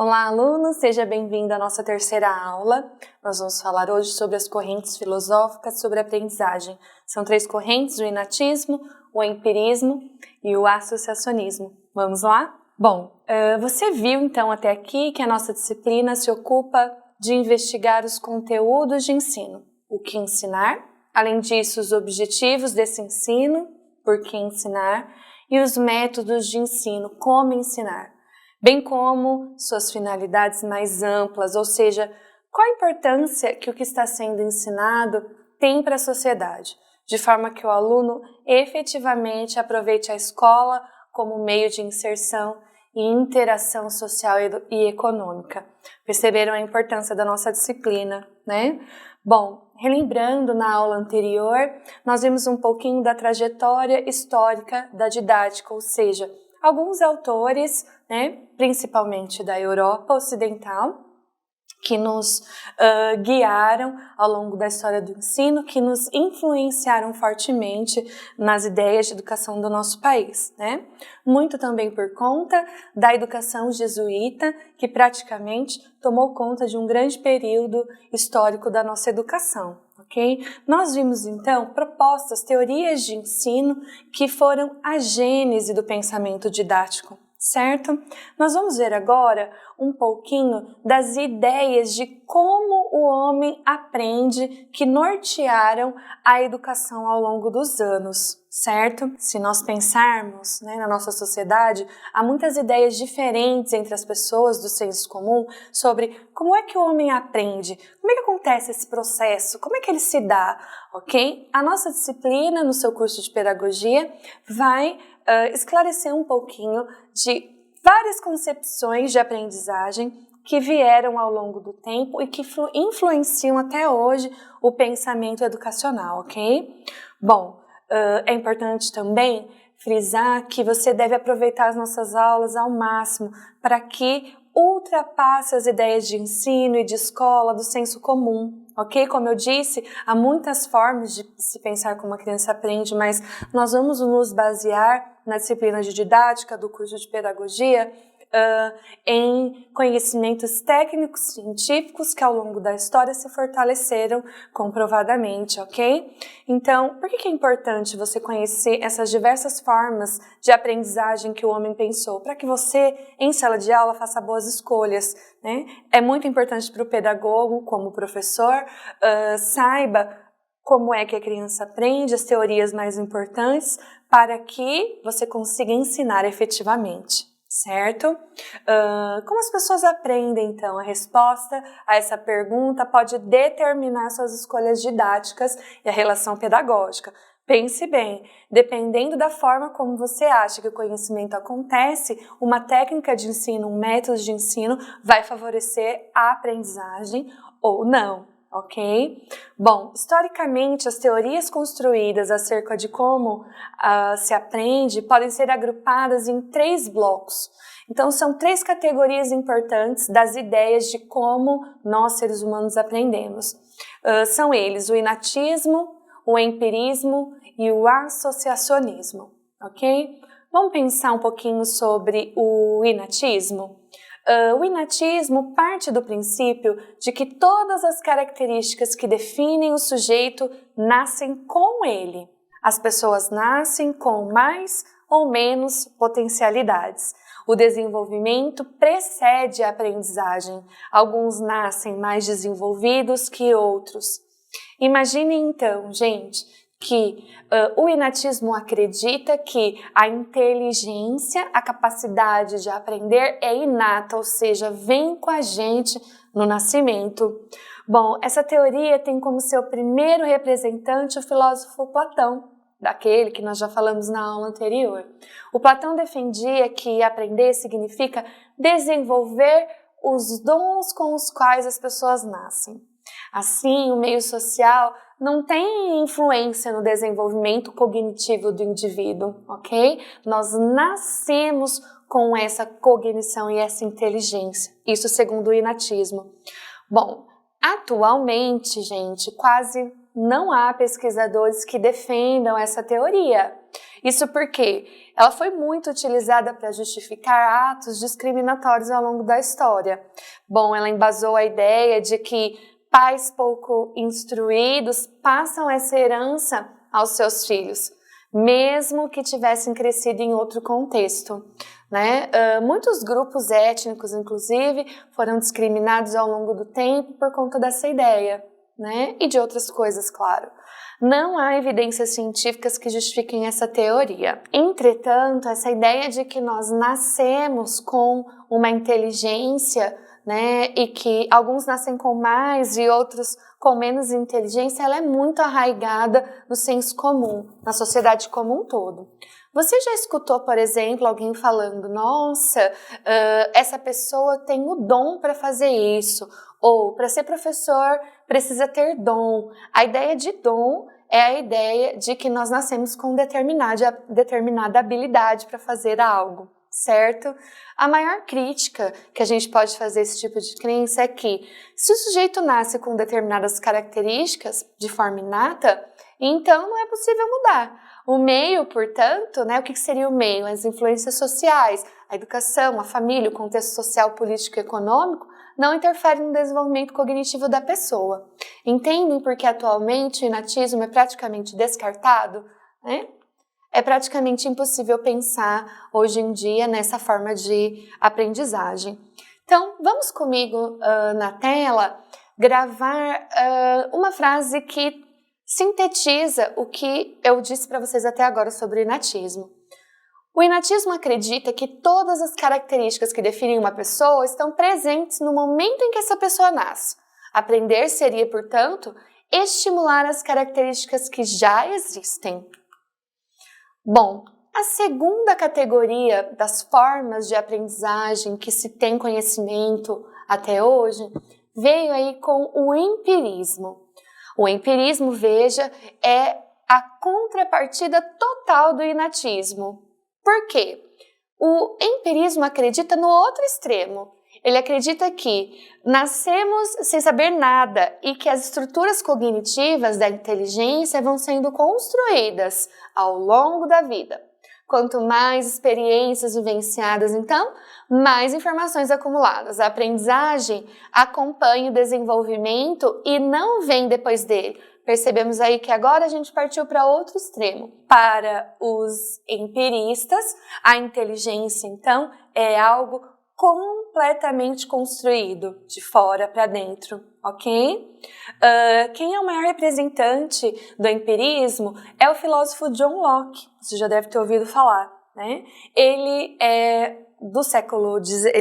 Olá, alunos! Seja bem-vindo à nossa terceira aula. Nós vamos falar hoje sobre as correntes filosóficas sobre a aprendizagem. São 3 correntes: o inatismo, o empirismo e o associacionismo. Vamos lá? Bom, você viu então até aqui que a nossa disciplina se ocupa de investigar os conteúdos de ensino. O que ensinar, além disso, os objetivos desse ensino, por que ensinar, e os métodos de ensino, como ensinar, bem como suas finalidades mais amplas, ou seja, qual a importância que o que está sendo ensinado tem para a sociedade, de forma que o aluno efetivamente aproveite a escola como meio de inserção e interação social e econômica. Perceberam a importância da nossa disciplina, né? Bom, relembrando na aula anterior, nós vimos um pouquinho da trajetória histórica da didática, ou seja, alguns autores, né, principalmente da Europa Ocidental, que nos guiaram ao longo da história do ensino, que nos influenciaram fortemente nas ideias de educação do nosso país, né? Muito também por conta da educação jesuíta, que praticamente tomou conta de um grande período histórico da nossa educação, ok? Nós vimos então propostas, teorias de ensino que foram a gênese do pensamento didático, certo? Nós vamos ver agora um pouquinho das ideias de como o homem aprende que nortearam a educação ao longo dos anos, certo? Se nós pensarmos, né, na nossa sociedade, há muitas ideias diferentes entre as pessoas do senso comum sobre como é que o homem aprende, como é que acontece esse processo, como é que ele se dá, ok? A nossa disciplina, no seu curso de pedagogia, vai esclarecer um pouquinho de várias concepções de aprendizagem que vieram ao longo do tempo e que influenciam até hoje o pensamento educacional, ok? Bom, é importante também frisar que você deve aproveitar as nossas aulas ao máximo para que ultrapasse as ideias de ensino e de escola do senso comum, ok? Como eu disse, há muitas formas de se pensar como a criança aprende, mas nós vamos nos basear na disciplina de didática do curso de pedagogia em conhecimentos técnicos científicos que ao longo da história se fortaleceram comprovadamente, ok? Então, por que é importante você conhecer essas diversas formas de aprendizagem que o homem pensou? Para que você, em sala de aula, faça boas escolhas, né? É muito importante para o pedagogo, como professor, saiba como é que a criança aprende, as teorias mais importantes, para que você consiga ensinar efetivamente, certo? Como as pessoas aprendem, então? A resposta a essa pergunta pode determinar suas escolhas didáticas e a relação pedagógica. Pense bem, dependendo da forma como você acha que o conhecimento acontece, uma técnica de ensino, um método de ensino vai favorecer a aprendizagem ou não. Ok? Bom, historicamente, as teorias construídas acerca de como se aprende podem ser agrupadas em 3 blocos. Então, são 3 categorias importantes das ideias de como nós, seres humanos, aprendemos. São eles o inatismo, o empirismo e o associacionismo, ok? Vamos pensar um pouquinho sobre o inatismo? O inatismo parte do princípio de que todas as características que definem o sujeito nascem com ele. As pessoas nascem com mais ou menos potencialidades. O desenvolvimento precede a aprendizagem. Alguns nascem mais desenvolvidos que outros. Imagine então, gente, que o inatismo acredita que a inteligência, a capacidade de aprender é inata, ou seja, vem com a gente no nascimento. Bom, essa teoria tem como seu primeiro representante o filósofo Platão, daquele que nós já falamos na aula anterior. O Platão defendia que aprender significa desenvolver os dons com os quais as pessoas nascem. Assim, o meio social não tem influência no desenvolvimento cognitivo do indivíduo, ok? Nós nascemos com essa cognição e essa inteligência, isso segundo o inatismo. Bom, atualmente, gente, quase não há pesquisadores que defendam essa teoria. Isso porque ela foi muito utilizada para justificar atos discriminatórios ao longo da história. Bom, ela embasou a ideia de que pais pouco instruídos passam essa herança aos seus filhos, mesmo que tivessem crescido em outro contexto, né? Muitos grupos étnicos, inclusive, foram discriminados ao longo do tempo por conta dessa ideia, né? E de outras coisas, claro. Não há evidências científicas que justifiquem essa teoria. Entretanto, essa ideia de que nós nascemos com uma inteligência, né, e que alguns nascem com mais e outros com menos inteligência, ela é muito arraigada no senso comum, na sociedade como um todo. Você já escutou, por exemplo, alguém falando, nossa, essa pessoa tem o dom para fazer isso, ou para ser professor precisa ter dom. A ideia de dom é a ideia de que nós nascemos com determinada habilidade para fazer algo, certo? A maior crítica que a gente pode fazer a esse tipo de crença é que, se o sujeito nasce com determinadas características de forma inata, então não é possível mudar. O meio, portanto, né, o que seria o meio? As influências sociais, a educação, a família, o contexto social, político e econômico não interferem no desenvolvimento cognitivo da pessoa. Entendem por que atualmente o inatismo é praticamente descartado? Né? É praticamente impossível pensar hoje em dia nessa forma de aprendizagem. Então, vamos comigo na tela gravar uma frase que sintetiza o que eu disse para vocês até agora sobre o inatismo. O inatismo acredita que todas as características que definem uma pessoa estão presentes no momento em que essa pessoa nasce. Aprender seria, portanto, estimular as características que já existem. Bom, a segunda categoria das formas de aprendizagem que se tem conhecimento até hoje veio aí com o empirismo. O empirismo, veja, é a contrapartida total do inatismo. Por quê? O empirismo acredita no outro extremo. Ele acredita que nascemos sem saber nada e que as estruturas cognitivas da inteligência vão sendo construídas ao longo da vida. Quanto mais experiências vivenciadas, então, mais informações acumuladas. A aprendizagem acompanha o desenvolvimento e não vem depois dele. Percebemos aí que agora a gente partiu para outro extremo. Para os empiristas, a inteligência, então, é algo completamente construído, de fora para dentro, ok? Quem é o maior representante do empirismo é o filósofo John Locke, você já deve ter ouvido falar, né? Ele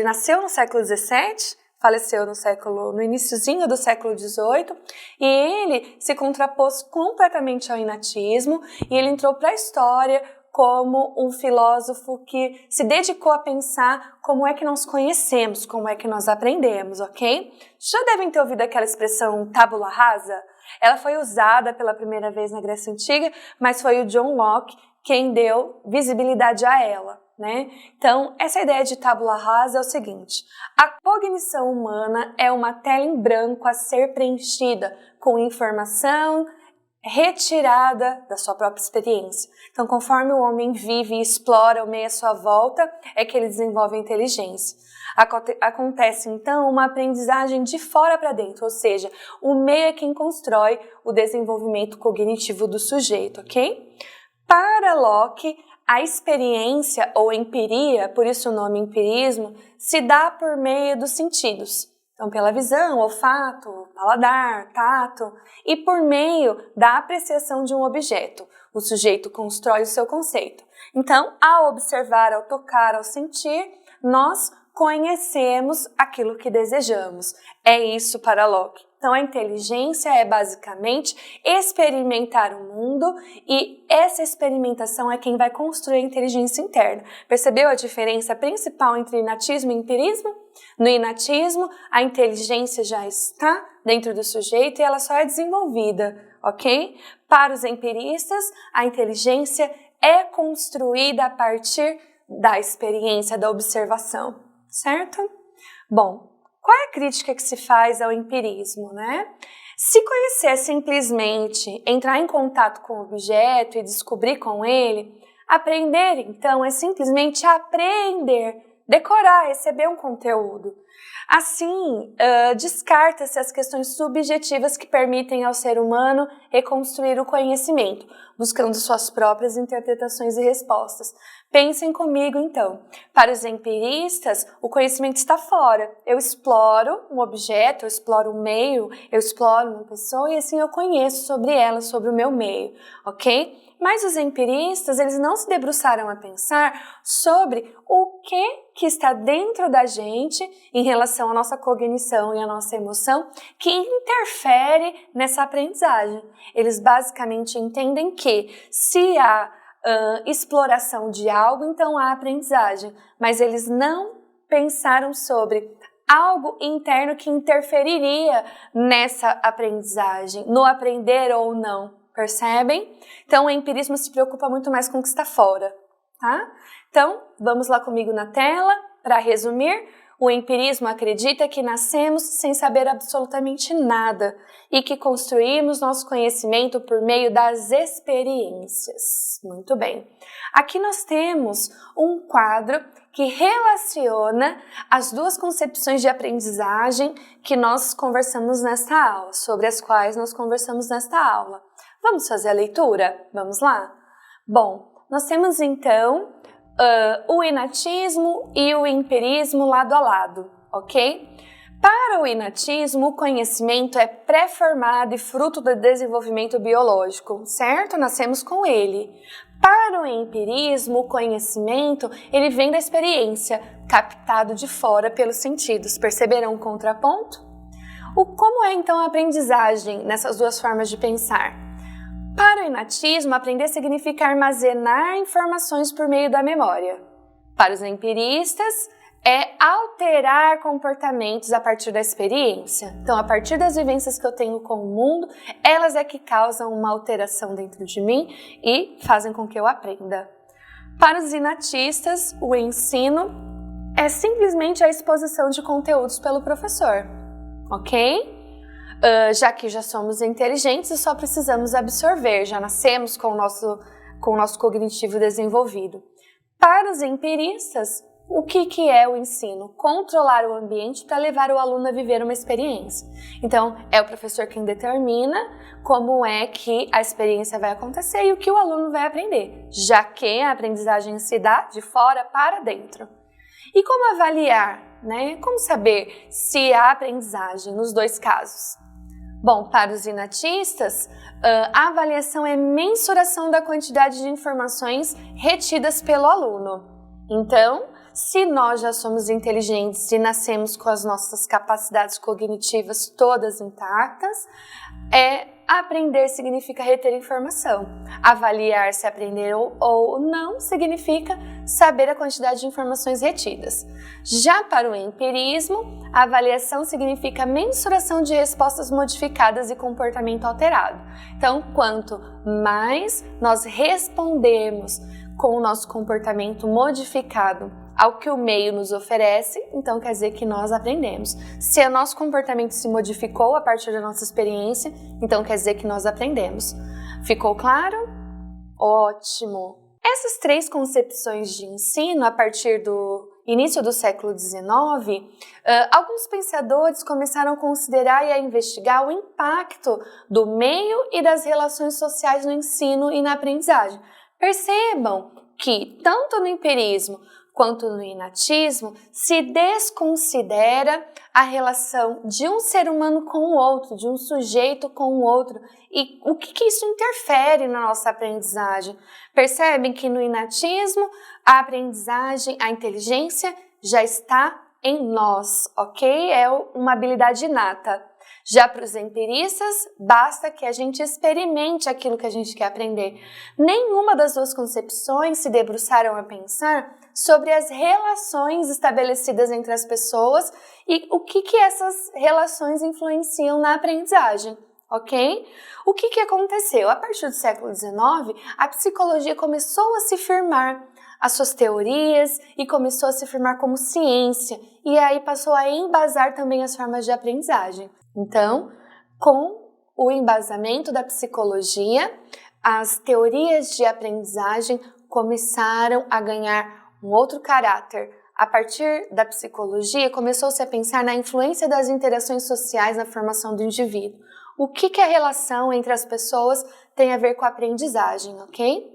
nasceu no século XVII, faleceu no iniciozinho do século XVIII, e ele se contrapôs completamente ao inatismo, e ele entrou para a história como um filósofo que se dedicou a pensar como é que nós conhecemos, como é que nós aprendemos, ok? Já devem ter ouvido aquela expressão tábula rasa? Ela foi usada pela primeira vez na Grécia Antiga, mas foi o John Locke quem deu visibilidade a ela, né? Então, essa ideia de tábula rasa é o seguinte: a cognição humana é uma tela em branco a ser preenchida com informação retirada da sua própria experiência. Então, conforme o homem vive e explora o meio à sua volta, é que ele desenvolve a inteligência. Acontece, então, uma aprendizagem de fora para dentro, ou seja, o meio é quem constrói o desenvolvimento cognitivo do sujeito, ok? Para Locke, a experiência ou empiria, por isso o nome empirismo, se dá por meio dos sentidos. Então, pela visão, olfato, paladar, tato, e por meio da apreciação de um objeto. O sujeito constrói o seu conceito. Então, ao observar, ao tocar, ao sentir, nós conhecemos aquilo que desejamos. É isso para Locke. Então, a inteligência é basicamente experimentar o mundo e essa experimentação é quem vai construir a inteligência interna. Percebeu a diferença principal entre inatismo e empirismo? No inatismo, a inteligência já está dentro do sujeito e ela só é desenvolvida, ok? Para os empiristas, a inteligência é construída a partir da experiência, da observação, certo? Bom, qual é a crítica que se faz ao empirismo, né? Se conhecer simplesmente, entrar em contato com o objeto e descobrir com ele, Aprender, então, é simplesmente aprender, decorar, receber um conteúdo. Assim, descarta-se as questões subjetivas que permitem ao ser humano reconstruir o conhecimento, buscando suas próprias interpretações e respostas. Pensem comigo, então. Para os empiristas, o conhecimento está fora. Eu exploro um objeto, eu exploro um meio, eu exploro uma pessoa e assim eu conheço sobre ela, sobre o meu meio, ok? Mas os empiristas, eles não se debruçaram a pensar sobre o que está dentro da gente em relação à nossa cognição e à nossa emoção que interfere nessa aprendizagem. Eles basicamente entendem que se há exploração de algo, então há aprendizagem, mas eles não pensaram sobre algo interno que interferiria nessa aprendizagem, no aprender ou não. Percebem? Então, o empirismo se preocupa muito mais com o que está fora, tá? Então, vamos lá comigo na tela. Para resumir, o empirismo acredita que nascemos sem saber absolutamente nada e que construímos nosso conhecimento por meio das experiências. Muito bem. Aqui nós temos um quadro que relaciona as duas concepções de aprendizagem que nós conversamos nesta aula, sobre as quais nós conversamos nesta aula. Vamos fazer a leitura? Vamos lá? Bom, nós temos então o inatismo e o empirismo lado a lado, ok? Para o inatismo, o conhecimento é pré-formado e fruto do desenvolvimento biológico, certo? Nascemos com ele. Para o empirismo, o conhecimento, ele vem da experiência, captado de fora pelos sentidos. Perceberam o contraponto? Como é então a aprendizagem nessas duas formas de pensar? Para o inatismo, aprender significa armazenar informações por meio da memória. Para os empiristas, é alterar comportamentos a partir da experiência. Então, a partir das vivências que eu tenho com o mundo, elas é que causam uma alteração dentro de mim e fazem com que eu aprenda. Para os inatistas, o ensino é simplesmente a exposição de conteúdos pelo professor, ok? Já que já somos inteligentes e só precisamos absorver, já nascemos com o nosso cognitivo desenvolvido. Para os empiristas, o que é o ensino? Controlar o ambiente para levar o aluno a viver uma experiência. Então, é o professor quem determina como é que a experiência vai acontecer e o que o aluno vai aprender, já que a aprendizagem se dá de fora para dentro. E como avaliar, né? Como saber se há aprendizagem nos dois casos? Bom, para os inatistas, a avaliação é mensuração da quantidade de informações retidas pelo aluno. Então, se nós já somos inteligentes e nascemos com as nossas capacidades cognitivas todas intactas, aprender significa reter informação. Avaliar se aprendeu ou não significa saber a quantidade de informações retidas. Já para o empirismo, a avaliação significa mensuração de respostas modificadas e comportamento alterado. Então, quanto mais nós respondemos com o nosso comportamento modificado ao que o meio nos oferece, então quer dizer que nós aprendemos. Se o nosso comportamento se modificou a partir da nossa experiência, então quer dizer que nós aprendemos. Ficou claro? Ótimo! Essas três concepções de ensino, a partir do início do século XIX, alguns pensadores começaram a considerar e a investigar o impacto do meio e das relações sociais no ensino e na aprendizagem. Percebam que, tanto no empirismo quanto no inatismo, se desconsidera a relação de um ser humano com o outro, de um sujeito com o outro, e o que isso interfere na nossa aprendizagem. Percebem que no inatismo, a aprendizagem, a inteligência já está em nós, ok? É uma habilidade inata. Já para os empiristas, basta que a gente experimente aquilo que a gente quer aprender. Nenhuma das duas concepções se debruçaram a pensar sobre as relações estabelecidas entre as pessoas e o que essas relações influenciam na aprendizagem, ok? O que aconteceu? A partir do século XIX, a psicologia começou a se firmar as suas teorias e começou a se firmar como ciência, e aí passou a embasar também as formas de aprendizagem. Então, com o embasamento da psicologia, as teorias de aprendizagem começaram a ganhar um outro caráter. A partir da psicologia, começou-se a pensar na influência das interações sociais na formação do indivíduo. O que a relação entre as pessoas tem a ver com a aprendizagem, ok?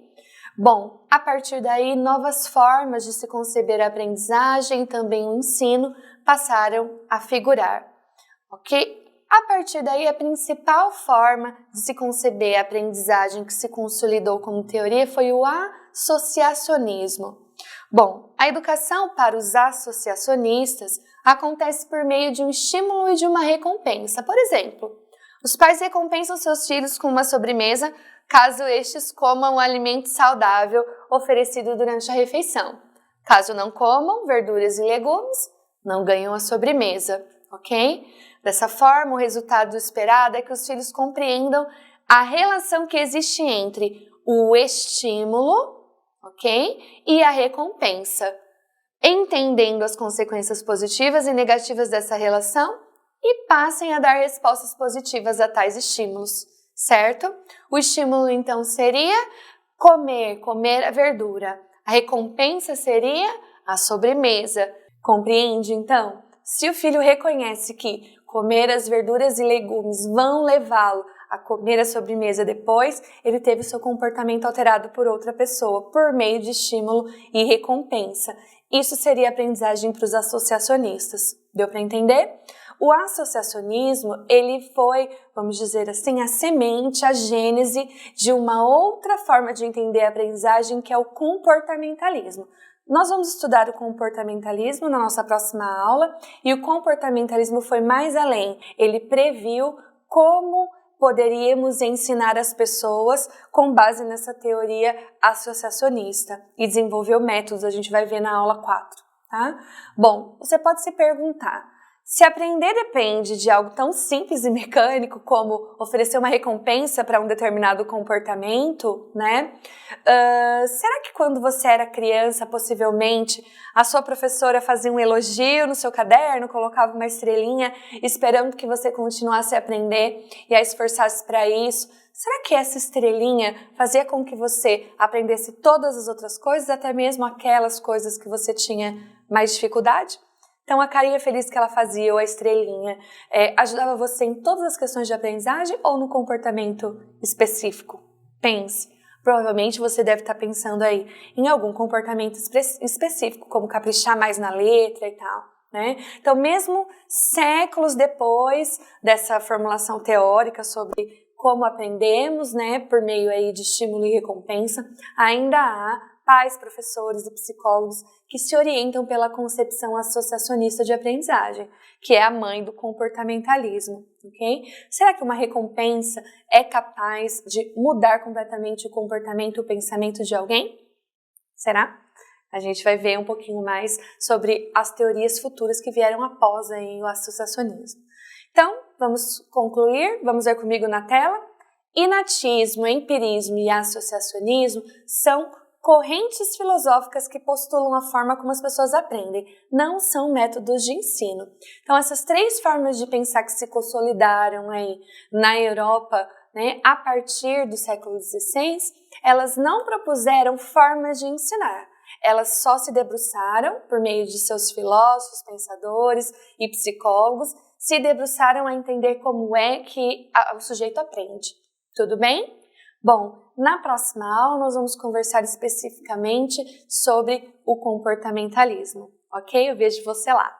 Bom, a partir daí, novas formas de se conceber a aprendizagem e também o ensino passaram a figurar, ok? A partir daí, a principal forma de se conceber a aprendizagem que se consolidou como teoria foi o associacionismo. Bom, a educação para os associacionistas acontece por meio de um estímulo e de uma recompensa. Por exemplo, os pais recompensam seus filhos com uma sobremesa caso estes comam um alimento saudável oferecido durante a refeição. Caso não comam verduras e legumes, não ganham a sobremesa, ok? Dessa forma, o resultado esperado é que os filhos compreendam a relação que existe entre o estímulo, ok? E a recompensa, entendendo as consequências positivas e negativas dessa relação e passem a dar respostas positivas a tais estímulos, certo? O estímulo, então, seria comer a verdura. A recompensa seria a sobremesa. Compreende, então? Se o filho reconhece que comer as verduras e legumes vão levá-lo a comer a sobremesa depois, ele teve seu comportamento alterado por outra pessoa, por meio de estímulo e recompensa. Isso seria aprendizagem para os associacionistas. Deu para entender? O associacionismo, ele foi, vamos dizer assim, a semente, a gênese de uma outra forma de entender a aprendizagem, que é o comportamentalismo. Nós vamos estudar o comportamentalismo na nossa próxima aula, e o comportamentalismo foi mais além. Ele previu como poderíamos ensinar as pessoas com base nessa teoria associacionista e desenvolveu métodos, a gente vai ver na aula 4, tá? Bom, você pode se perguntar, se aprender depende de algo tão simples e mecânico como oferecer uma recompensa para um determinado comportamento, né? Será que quando você era criança, possivelmente, a sua professora fazia um elogio no seu caderno, colocava uma estrelinha, esperando que você continuasse a aprender e a esforçasse para isso? Será que essa estrelinha fazia com que você aprendesse todas as outras coisas, até mesmo aquelas coisas que você tinha mais dificuldade? Então, a carinha feliz que ela fazia, ou a estrelinha, ajudava você em todas as questões de aprendizagem ou no comportamento específico? Pense. Provavelmente você deve estar pensando aí em algum comportamento específico, como caprichar mais na letra e tal, né? Então, mesmo séculos depois dessa formulação teórica sobre como aprendemos, né, por meio aí de estímulo e recompensa, ainda há pais, professores e psicólogos que se orientam pela concepção associacionista de aprendizagem, que é a mãe do comportamentalismo, ok? Será que uma recompensa é capaz de mudar completamente o comportamento e o pensamento de alguém? Será? A gente vai ver um pouquinho mais sobre as teorias futuras que vieram após aí o associacionismo. Então, vamos concluir, vamos ver comigo na tela. Inatismo, empirismo e associacionismo são correntes filosóficas que postulam a forma como as pessoas aprendem, não são métodos de ensino. Então, essas três formas de pensar que se consolidaram aí na Europa, né, a partir do século XVI, elas não propuseram formas de ensinar. Elas só se debruçaram, por meio de seus filósofos, pensadores e psicólogos, se debruçaram a entender como é que o sujeito aprende. Tudo bem? Bom, na próxima aula nós vamos conversar especificamente sobre o comportamentalismo, ok? Eu vejo você lá.